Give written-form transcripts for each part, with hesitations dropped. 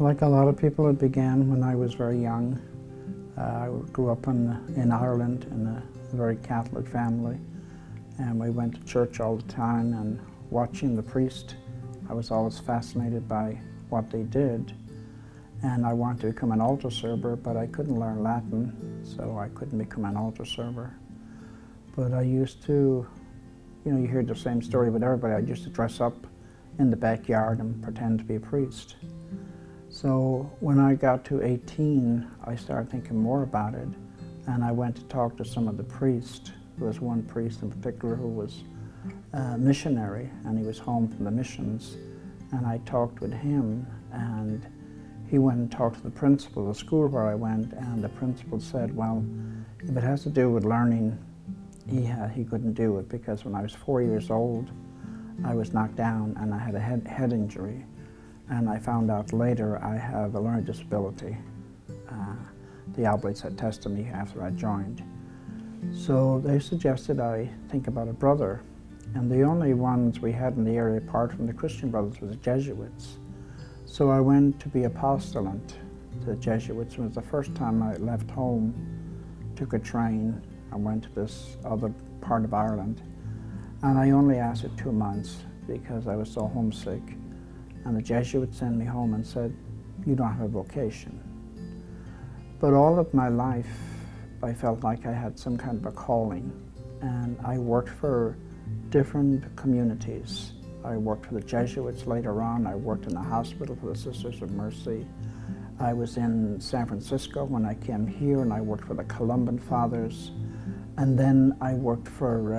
Like a lot of people, it began when I was very young. I grew up in Ireland in a very Catholic family, and we went to church all the time, and watching the priest, I was always fascinated by what they did. And I wanted to become an altar server, but I couldn't learn Latin, so I couldn't become an altar server. But I used to, you hear the same story with everybody. I used to dress up in the backyard and pretend to be a priest. So when I got to 18, I started thinking more about it, and I went to talk to some of the priests. There was one priest in particular who was a missionary, and he was home from the missions, and I talked with him, and he went and talked to the principal of the school where I went, and the principal said, well, if it has to do with learning, he couldn't do it, because when I was 4 years old, I was knocked down and I had a head injury. And I found out later I have a learning disability. The Oblates had tested me after I joined. So they suggested I think about a brother. And the only ones we had in the area apart from the Christian brothers was the Jesuits. So I went to be a postulant to the Jesuits. It was the first time I left home, took a train, and went to this other part of Ireland. And I only lasted 2 months because I was so homesick. And the Jesuits sent me home and said, you don't have a vocation. But all of my life, I felt like I had some kind of a calling. And I worked for different communities. I worked for the Jesuits later on. I worked in the hospital for the Sisters of Mercy. I was in San Francisco when I came here, and I worked for the Columban Fathers. And then I worked for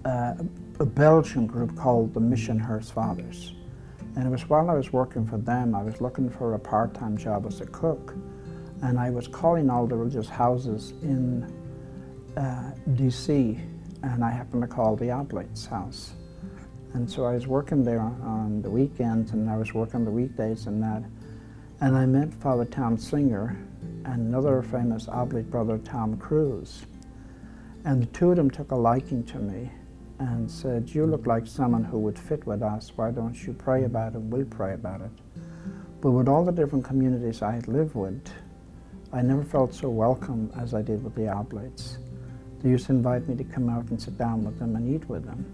a Belgian group called the Missionhurst Fathers. And it was while I was working for them, I was looking for a part-time job as a cook. And I was calling all the religious houses in DC, and I happened to call the Oblate's house. And so I was working there on the weekends, and I was working the weekdays and that. And I met Father Tom Singer and another famous Oblate brother, Tom Cruise. And the two of them took a liking to me and said, you look like someone who would fit with us. Why don't you pray about it? We'll pray about it. But with all the different communities I had lived with, I never felt so welcome as I did with the Oblates. They used to invite me to come out and sit down with them and eat with them.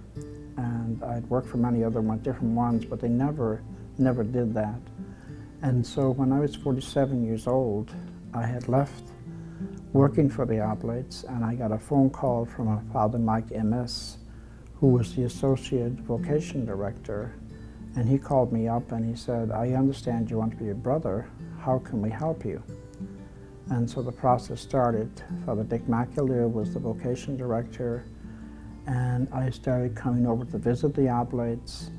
And I'd worked for many other different ones, but they never did that. And so when I was 47 years old, I had left working for the Oblates, and I got a phone call from a Father Mike MS, who was the Associate Vocation Director, and he called me up and he said, I understand you want to be a brother, how can we help you? And so the process started. Father Dick McAleer was the Vocation Director, and I started coming over to visit the Oblates,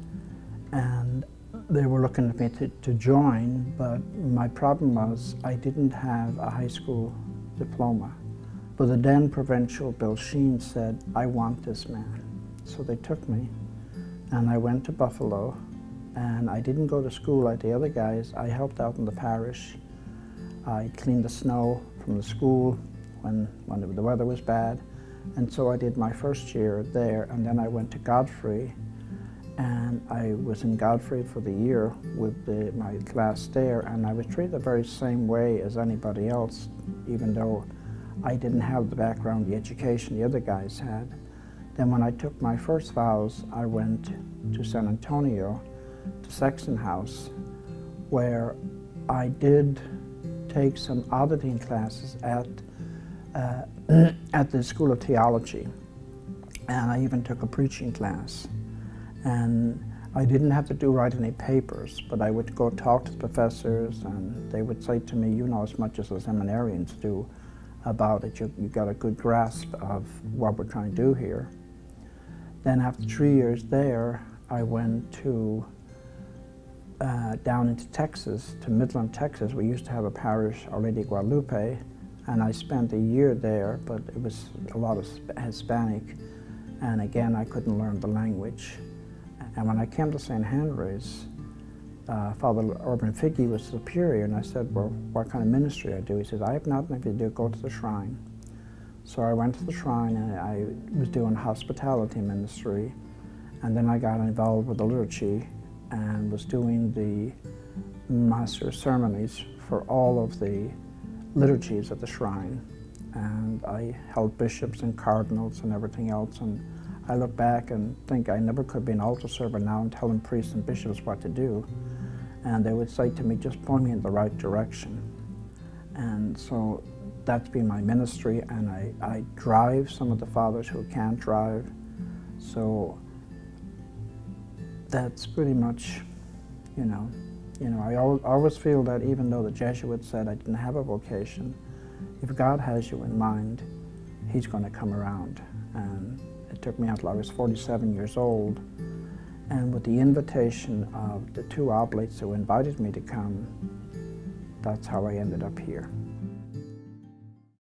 and they were looking at me to join, but my problem was I didn't have a high school diploma. But the then provincial Bill Sheen said, I want this man. So they took me, and I went to Buffalo, and I didn't go to school like the other guys. I helped out in the parish. I cleaned the snow from the school when the weather was bad, and so I did my first year there, and then I went to Godfrey, and I was in Godfrey for the year with my class there, and I was treated the very same way as anybody else, even though I didn't have the background, the education the other guys had. Then when I took my first vows, I went to San Antonio, to Sexton House, where I did take some auditing classes at the School of Theology. And I even took a preaching class. And I didn't have to write any papers, but I would go talk to the professors, and they would say to me, you know as much as the seminarians do about it. You got a good grasp of what we're trying to do here. Then after 3 years there, I went to down into Texas, to Midland, Texas. We used to have a parish, Our Lady of Guadalupe, and I spent a year there, but it was a lot of Hispanic, and again, I couldn't learn the language. And when I came to St. Henry's, Father Urban Figge was superior, and I said, well, what kind of ministry I do? He said, I have nothing. If you do, go to the shrine. So I went to the shrine, and I was doing hospitality ministry, and then I got involved with the liturgy and was doing the master of ceremonies for all of the liturgies at the shrine. And I held bishops and cardinals and everything else, and I look back and think I never could be an altar server now and telling priests and bishops what to do. And they would say to me, just point me in the right direction. And so that's been my ministry, and I drive some of the fathers who can't drive. So that's pretty much, I always feel that even though the Jesuits said I didn't have a vocation, if God has you in mind, He's going to come around. And it took me until I was 47 years old. And with the invitation of the two Oblates who invited me to come, that's how I ended up here.